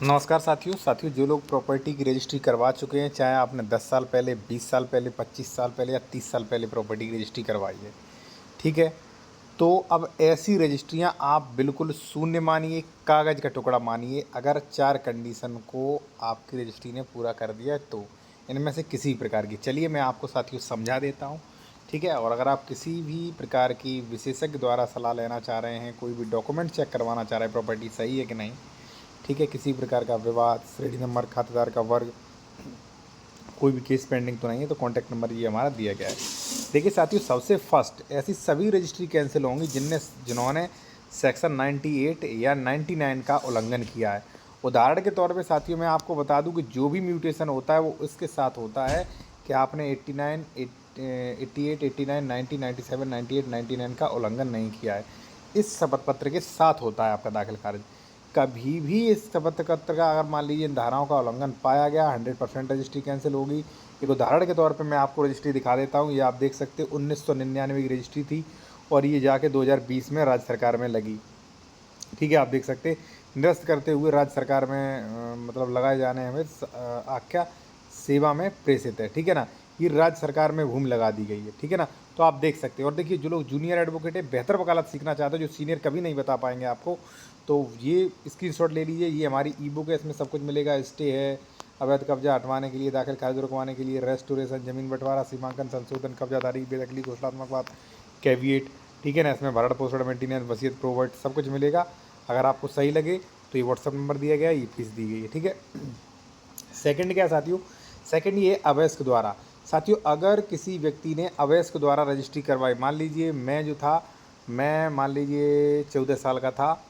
नमस्कार साथियों जो लोग प्रॉपर्टी की रजिस्ट्री करवा चुके हैं, चाहे आपने 10 साल पहले, 20 साल पहले, 25 साल पहले या 30 साल पहले प्रॉपर्टी की रजिस्ट्री करवाई है, ठीक है। तो अब ऐसी रजिस्ट्रियां आप बिल्कुल शून्य मानिए, कागज़ का टुकड़ा मानिए, अगर 4 कंडीशन को आपकी रजिस्ट्री ने पूरा कर दिया है तो इनमें से किसी प्रकार की, चलिए मैं आपको साथियों समझा देता हूँ, ठीक है। और अगर आप किसी भी प्रकार की विशेषज्ञ द्वारा सलाह लेना चाह रहे हैं, कोई भी डॉक्यूमेंट चेक करवाना चाह रहे हैं प्रॉपर्टी सही है कि नहीं, ठीक है, किसी प्रकार का विवाद, श्रेणी नंबर, खातेदार का वर्ग, कोई भी केस पेंडिंग तो नहीं है, तो कॉन्टैक्ट नंबर ये हमारा दिया गया है। देखिए साथियों, सबसे फर्स्ट ऐसी सभी रजिस्ट्री कैंसिल होंगी जिन्होंने सेक्शन 98 या 99 का उल्लंघन किया है। उदाहरण के तौर पे साथियों मैं आपको बता दूं कि जो भी म्यूटेशन होता है वो इसके साथ होता है कि आपने 89, 88, 89, 90, 97, 98, 99 का उल्लंघन नहीं किया है। इस शपथ पत्र के साथ होता है आपका दाखिल खारिज। कभी भी इस शपथ पत्र का अगर मान लीजिए इन धाराओं का उल्लंघन पाया गया, 100% रजिस्ट्री कैंसिल होगी। एक उदाहरण के तौर पे मैं आपको रजिस्ट्री दिखा देता हूँ। ये आप देख सकते हैं 1999 की रजिस्ट्री थी और ये जाके 2020 में राज्य सरकार में लगी, ठीक है। आप देख सकते निरस्त करते हुए राज्य सरकार में मतलब लगाए जाने हमें आख्या सेवा में प्रेषित है, ठीक है ना। ये राज्य सरकार में भूमि लगा दी गई है, ठीक है ना। तो आप देख सकते हैं। और देखिए जो लोग जूनियर एडवोकेट है, बेहतर वकालत सीखना चाहते हो, जो सीनियर कभी नहीं बता पाएंगे आपको, तो ये स्क्रीनशॉट ले लीजिए। ये हमारी ई बुक है, इसमें सब कुछ मिलेगा। स्टे है, अवैध कब्जा हटवाने के लिए, दाखिल खारिज रुकवाने के लिए, रेस्टोरेशन, जमीन बंटवारा, सीमांकन, संशोधन, कब्जादारी, बेदखली, घोषणात्मक बात, कैविएट, ठीक है ना। इसमें भरण पोषण, मेंटेनेंस, वसीयत, प्रोवर्ट सब कुछ मिलेगा। अगर आपको सही लगे तो ये व्हाट्सअप नंबर दिया गया है, ये फीस दी गई है, ठीक है। सेकंड क्या है साथियों, सेकंड ये अवयस्क द्वारा। साथियों अगर किसी व्यक्ति ने अवयस्क द्वारा रजिस्ट्री करवाई, मान लीजिए मैं जो था, मैं मान लीजिए 14 साल का था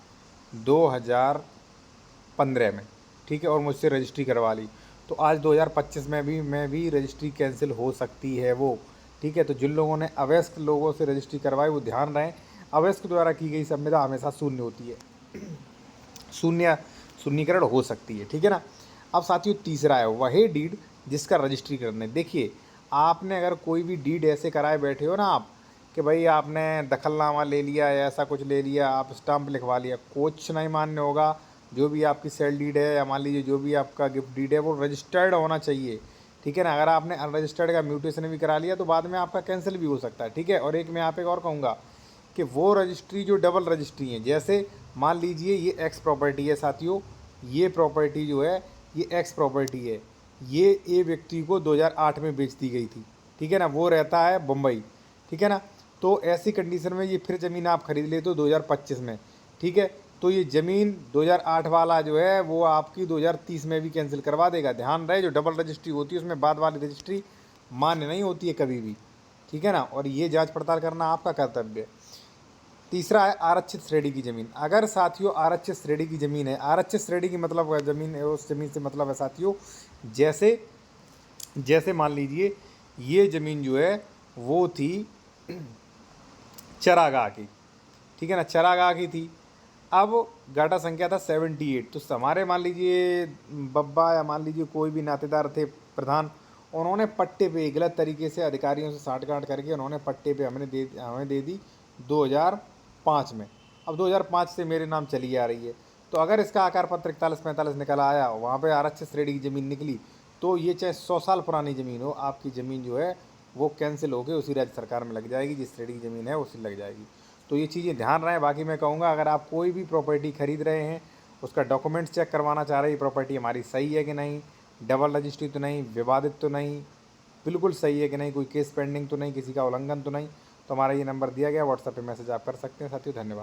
2015 में, ठीक है, और मुझसे रजिस्ट्री करवा ली, तो आज 2025 में भी रजिस्ट्री कैंसिल हो सकती है वो, ठीक है। तो जिन लोगों ने अवयस्क लोगों से रजिस्ट्री करवाई वो ध्यान रहे, अवयस्क द्वारा की गई संविदा हमेशा शून्य होती है, शून्यकरण हो सकती है, ठीक है ना। अब साथियों तीसरा है वही डीड जिसका रजिस्ट्री करने। देखिए आपने अगर कोई भी डीड ऐसे कराए बैठे हो ना आप, कि भाई आपने दखलनामा ले लिया या ऐसा कुछ ले लिया, आप स्टाम्प लिखवा लिया, कुछ नहीं मान्य होगा। जो भी आपकी सेल डीड है या मान लीजिए जो भी आपका गिफ्ट डीड है वो रजिस्टर्ड होना चाहिए, ठीक है ना। अगर आपने अनरजिस्टर्ड का म्यूटेशन भी करा लिया तो बाद में आपका कैंसिल भी हो सकता है, ठीक है। और एक मैं यहाँ पे और कहूँगा कि वो रजिस्ट्री जो डबल रजिस्ट्री है, जैसे मान लीजिए ये एक्स प्रॉपर्टी है साथियों, ये प्रॉपर्टी जो है ये एक्स प्रॉपर्टी है, ये ए व्यक्ति को 2008 में बेच दी गई थी, ठीक है ना। वो रहता है बम्बई, ठीक है ना। तो ऐसी कंडीशन में ये फिर ज़मीन आप खरीद लेते हो 2025 में, ठीक है। तो ये ज़मीन 2008 वाला जो है वो आपकी 2030 में भी कैंसिल करवा देगा। ध्यान रहे जो डबल रजिस्ट्री होती है उसमें बाद वाली रजिस्ट्री मान्य नहीं होती है कभी भी, ठीक है ना। और ये जांच पड़ताल करना आपका कर्तव्य है। तीसरा है आरक्षित श्रेणी की ज़मीन। अगर साथियों आरक्षित श्रेणी की ज़मीन है, आरक्षित श्रेणी की मतलब ज़मीन है, उस ज़मीन से मतलब है साथियों, जैसे जैसे मान लीजिए ये ज़मीन जो है वो थी चरागाह की, ठीक है ना, चरागाह की थी। अब गाटा संख्या था 78, तो हमारे मान लीजिए बब्बा या मान लीजिए कोई भी नातेदार थे प्रधान, उन्होंने पट्टे पे गलत तरीके से अधिकारियों से साठगांठ करके उन्होंने पट्टे पे हमें दे दी 2005 में। अब 2005 से मेरे नाम चली आ रही है, तो अगर इसका आकार पत्र 41-45 निकल आया, वहाँ पे आरक्षित श्रेणी की ज़मीन निकली, तो ये चाहे 100 साल पुरानी ज़मीन हो, आपकी ज़मीन जो है वो कैंसिल होकर उसी राज्य सरकार में लग जाएगी, जिस श्रेणी की ज़मीन है उसी लग जाएगी। तो ये चीज़ें ध्यान रहे। बाकी मैं कहूँगा अगर आप कोई भी प्रॉपर्टी खरीद रहे हैं, उसका डॉक्यूमेंट्स चेक करवाना चाह रहे हैं, प्रॉपर्टी हमारी सही है कि नहीं, डबल रजिस्ट्री तो नहीं, विवादित तो नहीं, बिल्कुल सही है कि नहीं, कोई केस पेंडिंग तो नहीं, किसी का उल्लंघन तो नहीं, तो हमारा ये नंबर दिया गया, व्हाट्सएप पे मैसेज आप कर सकते हैं साथियों। धन्यवाद।